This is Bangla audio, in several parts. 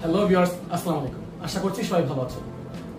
হ্যালো ভিউয়ার্স, আসসালামু আলাইকুম। আশা করছি সবাই ভালো আছেন।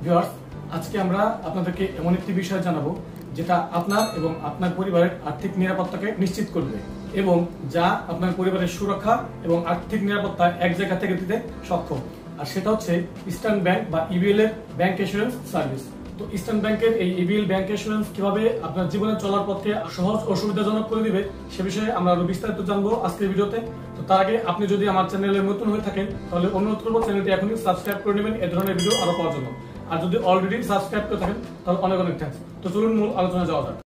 ভিউয়ার্স, আজকে আমরা আপনাদেরকে এমন একটি বিষয় জানাবো যেটা আপনার এবং আপনার পরিবারের আর্থিক নিরাপত্তাকে নিশ্চিত করবে এবং যা আপনার পরিবারের সুরক্ষা এবং আর্থিক নিরাপত্তা এক জায়গা থেকে দিতে সক্ষম। আর সেটা হচ্ছে ইস্টার্ন ব্যাংক বা ইবিএল এর ব্যাংক এসুরেন্স সার্ভিস। তো ইস্টার্ন ব্যাংকের এই ইবিএল ব্যাংক এসুরেন্স কিভাবে আপনার জীবনে চলার পথকে সহজ ও সুবিধাজনক করে দিবে সে বিষয়ে আমরা আরো বিস্তারিত জানবো আজকের ভিডিওতে। তো তার আগে আপনি যদি আমার চ্যানেলে নতুন হয়ে থাকেন তাহলে অনুরোধ করবো চ্যানেলটি এখনই সাবস্ক্রাইব করে নেবেন এই ধরনের ভিডিও আরো পাওয়ার জন্য। আর যদি অলরেডি সাবস্ক্রাইব করে থাকেন তাহলে অনেক অনেক থ্যাঙ্কস। তো চলুন মূল আলোচনা যাওয়া যাক।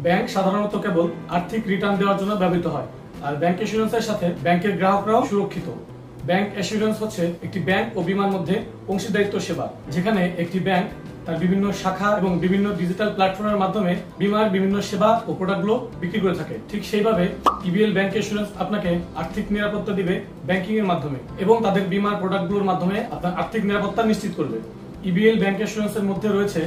ব্যাংক সাধারণত কেবল আর্থিক রিটার্ন দেওয়ার জন্য ব্যবহৃত হয়, আর ব্যাংক এসুরেন্সের সাথে ব্যাংকের গ্রাহকরাও সুরক্ষিত। ব্যাংক এসুরেন্স হচ্ছে একটি ব্যাংক ও বীমার মধ্যে অংশীদারিত্ব সেবা, যেখানে একটি ব্যাংক তার বিভিন্ন শাখা এবং বিভিন্ন ডিজিটাল প্ল্যাটফর্মের মাধ্যমে বীমার বিভিন্ন সেবা ও প্রোডাক্টগুলো বিক্রি করে থাকে। ঠিক সেইভাবে ইবিএল ব্যাংক এসুরেন্স আপনাকে আর্থিক নিরাপত্তা দিবে ব্যাংকিং এর মাধ্যমে এবং তাদের বীমার প্রোডাক্টগুলোর মাধ্যমে আপনার আর্থিক নিরাপত্তা নিশ্চিত করবে। ইবিএল ব্যাংক এসুরেন্সের মধ্যে রয়েছে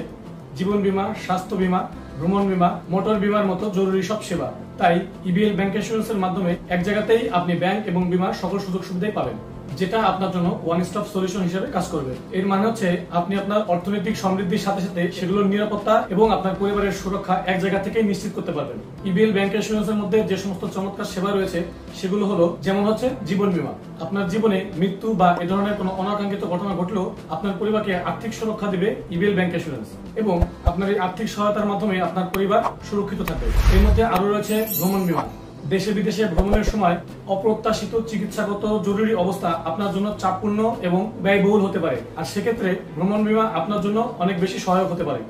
জীবন বীমা, স্বাস্থ্য বীমা, ভ্রমণ বীমা, মোটর বীমার মতো জরুরি সব সেবা। তাই ইবিএল ব্যাংক এসুরেন্সের মাধ্যমে এক জায়গাতেই আপনি ব্যাংক এবং বীমার সকল সুযোগ সুবিধাই পাবেন, যেটা আপনার জন্য ওয়ান স্টপ সলিউশন হিসেবে কাজ করবে। এর মানে হচ্ছে আপনি আপনার অর্থনৈতিক সমৃদ্ধির সাথে সাথে সেগুলোর নিরাপত্তা এবং আপনার পরিবারের সুরক্ষা এক জায়গা থেকেই নিশ্চিত করতে পারবেন। ইবিএল ব্যাংক এসুরেন্সের মধ্যে যে সমস্ত চমৎকার সেবা রয়েছে সেগুলো হলো, যেমন হচ্ছে জীবন বীমা। আপনার জীবনে মৃত্যু বা এ ধরনের কোনো অনাকাঙ্ক্ষিত ঘটনা ঘটলেও আপনার পরিবারকে আর্থিক সুরক্ষা দিবে ইবিএল ব্যাংক এসুরেন্স এবং আপনার এই আর্থিক সহায়তার মাধ্যমে আপনার পরিবার সুরক্ষিত থাকবে। এর মধ্যে আরো রয়েছে ভ্রমণ বীমা। দেশে বিদেশে ভ্রমণের সময় অপ্রত্যাশিত চিকিৎসাগত জরুরি অবস্থা আপনার জন্য চাপপূর্ণ এবং ব্যয়বহুল হতে পারে, আর সেক্ষেত্রে ভ্রমণ বীমা আপনার জন্য অনেক বেশি সহায়ক হতে পারে,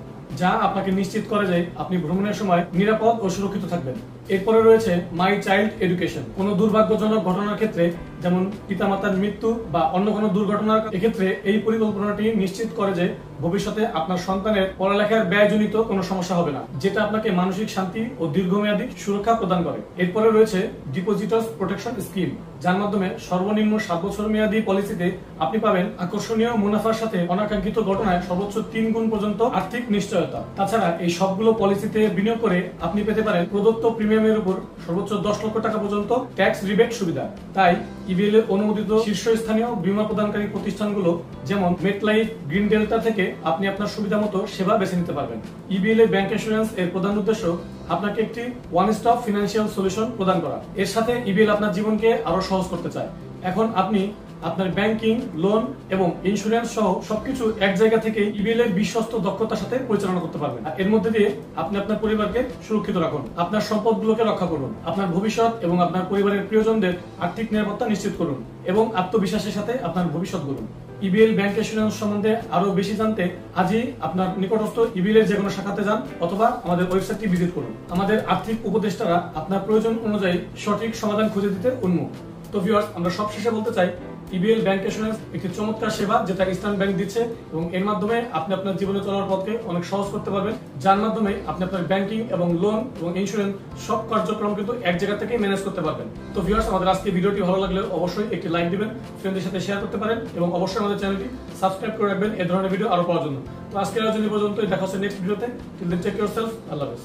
যা আপনাকে নিশ্চিত করে যে আপনি ভ্রমণের সময় নিরাপদ ও সুরক্ষিত থাকবেন। এরপরে রয়েছে মাই চাইল্ড এডুকেশন। কোনো দুর্ভাগ্যজনক ঘটনার ক্ষেত্রে, যেমন পিতামাতার মৃত্যু বা অন্য কোনো দুর্ঘটনার ক্ষেত্রে, এই পরিকল্পনাটি নিশ্চিত করে যে ভবিষ্যতে আপনার সন্তানের পড়ালেখার ব্যয়জনিত কোনো সমস্যা হবে না, যেটা আপনাকে মানসিক শান্তি ও দীর্ঘমেয়াদী সুরক্ষা প্রদান করে। এরপরে রয়েছে ডিপোজিটর্স প্রোটেকশন স্কিম, যার মাধ্যমে সর্বনিম্ন 7 বছর মেয়াদী পলিসিতে আপনি পাবেন আকর্ষণীয় মুনাফার সাথে অনাকাঙ্ক্ষিত ঘটনায় সর্বোচ্চ 3 গুণ পর্যন্ত আর্থিক নিশ্চয়তা। তাছাড়া এই সবগুলো পলিসিতে বিনিয়োগ করে আপনি পেতে পারেন প্রদত্ত প্রিমিয়ামের উপর সর্বোচ্চ 10 লক্ষ টাকা পর্যন্ত ট্যাক্স রিবেট সুবিধা। তাই ইবিএল এর অনুমোদিত শীর্ষস্থানীয় বীমা প্রদানকারী প্রতিষ্ঠানগুলো যেমন মেটলাইফ, গ্রিন ডেল্টা থেকে আপনি আপনার সুবিধা মতো সেবা বেছে নিতে পারবেন। ইবিএল এর ব্যাংক এসুরেন্স এর প্রধান উদ্দেশ্য আপনাকে একটি ওয়ান স্টপ ফিনান্সিয়াল সলিউশন প্রদান করা। এর সাথে ইবিএল আপনার জীবনকে আরো সহজ করতে চায়। এখন আপনি আপনার ব্যাংকিং, লোন এবং ইন্স্যুরেন্স সহ সবকিছু এক জায়গা থেকে ইবিএল এর বিশ্বস্ত দক্ষতার সাথে পরিচালনা করতে পারবেন। এর মধ্যে দিয়ে আপনি আপনার পরিবারকে সুরক্ষিত রাখুন, আপনার সম্পদগুলোকে রক্ষা করুন, আপনার ভবিষ্যৎ এবং আপনার পরিবারের প্রিয়জনদের আর্থিক নিরাপত্তা নিশ্চিত করুন এবং আত্মবিশ্বাসের সাথে আপনার ভবিষ্যৎ গড়ুন। ইবিএল ব্যাংক এসুরেন্স সম্বন্ধে আরো বেশি জানতে আজই আপনার নিকটস্থ ইবিএল এর যে কোনো শাখাতে যান অথবা আমাদের ওয়েবসাইটটি ভিজিট করুন। আমাদের আর্থিক উপদেষ্টারা আপনার প্রয়োজন অনুযায়ী সঠিক সমাধান খুঁজে দিতে উন্মুখ। তো ভিউয়ার্স, আমরা সবশেষে বলতে চাই, ইবিএল ব্যাংক এসুরেন্স একটি চমৎকার সেবা যেটা ইস্টার্ন ব্যাংক দিচ্ছে এবং এর মাধ্যমে আপনি আপনার জীবনে চলার পথকে অনেক সহজ করতে পারবেন, যার মাধ্যমে আপনি আপনার ব্যাংকিং এবং লোন এবং ইন্স্যুরেন্স সব কার্যক্রম কিন্তু এক জায়গা থেকে ম্যানেজ করতে পারবেন। তো ভিউয়ার্স, আমাদের আজকে ভিডিওটি ভালো লাগলে অবশ্যই একটি লাইক দিবেন, ফ্রেন্ডদের সাথে শেয়ার করতে পারেন এবং অবশ্যই আমাদের চ্যানেলটি সাবস্ক্রাইব করে রাখবেন এই ধরনের ভিডিও আরো পাওয়ার জন্য। তো আজকের আয়োজন পর্যন্ত, দেখা হচ্ছে নেক্সট ভিডিওতে। Till then take yourself. আল্লাহ হাফেজ।